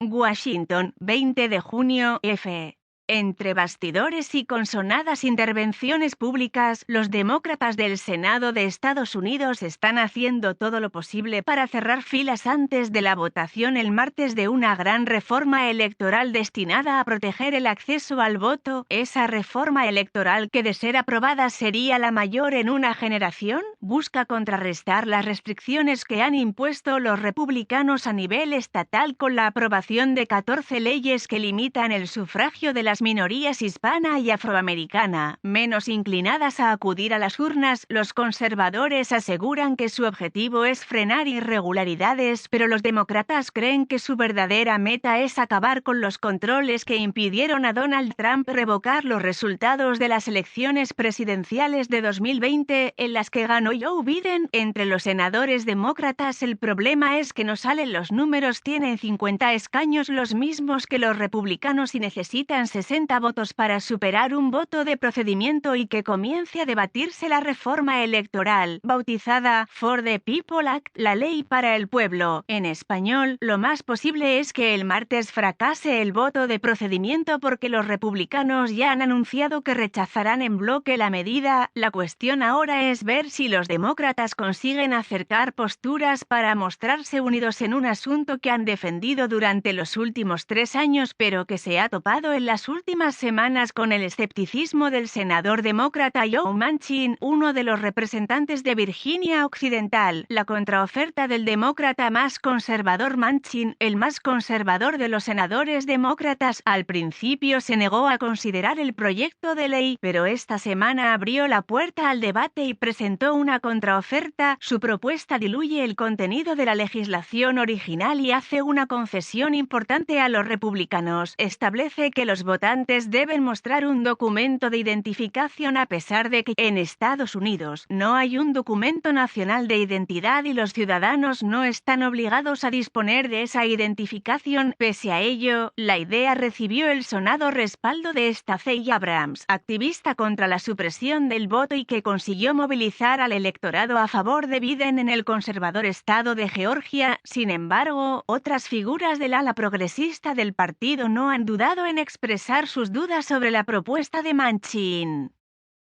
Washington, 20 de junio, F. Entre bastidores y con sonadas intervenciones públicas, los demócratas del Senado de Estados Unidos están haciendo todo lo posible para cerrar filas antes de la votación el martes de una gran reforma electoral destinada a proteger el acceso al voto. Esa reforma electoral, que de ser aprobada sería la mayor en una generación, busca contrarrestar las restricciones que han impuesto los republicanos a nivel estatal con la aprobación de 14 leyes que limitan el sufragio de las minorías hispana y afroamericana, menos inclinadas a acudir a las urnas. Los conservadores aseguran que su objetivo es frenar irregularidades, pero los demócratas creen que su verdadera meta es acabar con los controles que impidieron a Donald Trump revocar los resultados de las elecciones presidenciales de 2020, en las que ganó Joe Biden. Entre los senadores demócratas el problema es que no salen los números, tienen 50 escaños, los mismos que los republicanos, y necesitan 60 votos para superar un voto de procedimiento y que comience a debatirse la reforma electoral, bautizada For the People Act, la ley para el pueblo. En español, lo más posible es que el martes fracase el voto de procedimiento porque los republicanos ya han anunciado que rechazarán en bloque la medida. La cuestión ahora es ver si los demócratas consiguen acercar posturas para mostrarse unidos en un asunto que han defendido durante los últimos 3 años, pero que se ha topado en las últimas semanas con el escepticismo del senador demócrata Joe Manchin, uno de los representantes de Virginia Occidental. La contraoferta del demócrata más conservador Manchin, el más conservador de los senadores demócratas, al principio se negó a considerar el proyecto de ley, pero esta semana abrió la puerta al debate y presentó una contraoferta. Su propuesta diluye el contenido de la legislación original y hace una concesión importante a los republicanos. Establece que los votantes deben mostrar un documento de identificación a pesar de que en Estados Unidos no hay un documento nacional de identidad y los ciudadanos no están obligados a disponer de esa identificación. Pese a ello, la idea recibió el sonado respaldo de Stacey Abrams, activista contra la supresión del voto y que consiguió movilizar al electorado a favor de Biden en el conservador estado de Georgia. Sin embargo, otras figuras del ala progresista del partido no han dudado en expresar sus dudas sobre la propuesta de Manchin.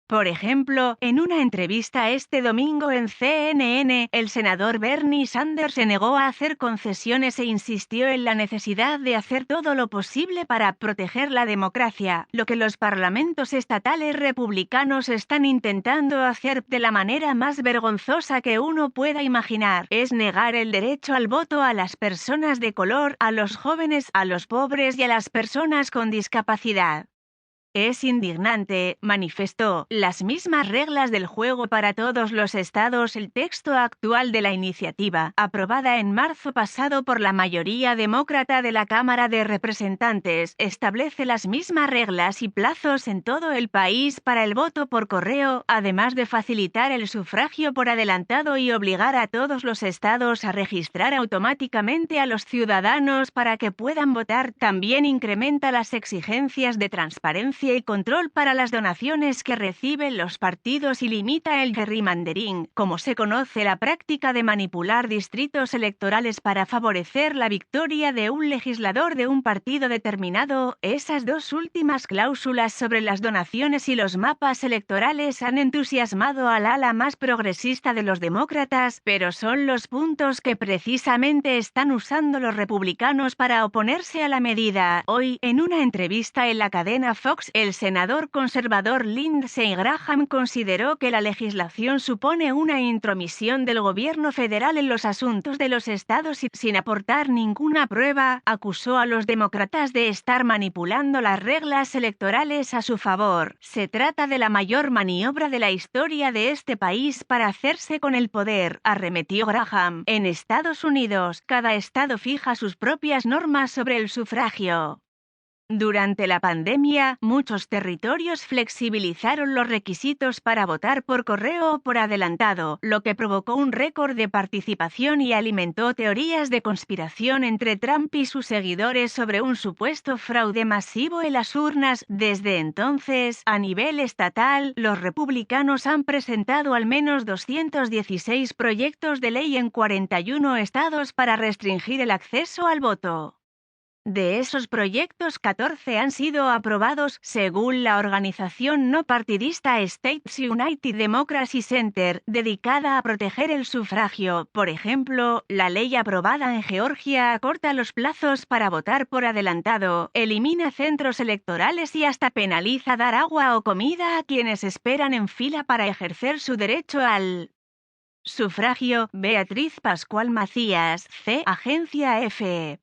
Por ejemplo, en una entrevista este domingo en CNN, el senador Bernie Sanders se negó a hacer concesiones e insistió en la necesidad de hacer todo lo posible para proteger la democracia, lo que los parlamentos estatales republicanos están intentando hacer de la manera más vergonzosa que uno pueda imaginar. Es negar el derecho al voto a las personas de color, a los jóvenes, a los pobres y a las personas con discapacidad. Es indignante, manifestó, las mismas reglas del juego para todos los estados. El texto actual de la iniciativa, aprobada en marzo pasado por la mayoría demócrata de la Cámara de Representantes, establece las mismas reglas y plazos en todo el país para el voto por correo, además de facilitar el sufragio por adelantado y obligar a todos los estados a registrar automáticamente a los ciudadanos para que puedan votar. También incrementa las exigencias de transparencia y control para las donaciones que reciben los partidos y limita el gerrymandering, como se conoce la práctica de manipular distritos electorales para favorecer la victoria de un legislador de un partido determinado. Esas dos últimas cláusulas sobre las donaciones y los mapas electorales han entusiasmado al ala más progresista de los demócratas, pero son los puntos que precisamente están usando los republicanos para oponerse a la medida. Hoy, en una entrevista en la cadena Fox, el senador conservador Lindsey Graham consideró que la legislación supone una intromisión del gobierno federal en los asuntos de los estados y, sin aportar ninguna prueba, acusó a los demócratas de estar manipulando las reglas electorales a su favor. Se trata de la mayor maniobra de la historia de este país para hacerse con el poder, arremetió Graham. En Estados Unidos, cada estado fija sus propias normas sobre el sufragio. Durante la pandemia, muchos territorios flexibilizaron los requisitos para votar por correo o por adelantado, lo que provocó un récord de participación y alimentó teorías de conspiración entre Trump y sus seguidores sobre un supuesto fraude masivo en las urnas. Desde entonces, a nivel estatal, los republicanos han presentado al menos 216 proyectos de ley en 41 estados para restringir el acceso al voto. De esos proyectos, 14 han sido aprobados, según la organización no partidista States United Democracy Center, dedicada a proteger el sufragio. Por ejemplo, la ley aprobada en Georgia acorta los plazos para votar por adelantado, elimina centros electorales y hasta penaliza dar agua o comida a quienes esperan en fila para ejercer su derecho al sufragio. Beatriz Pascual Macías, C. Agencia EFE.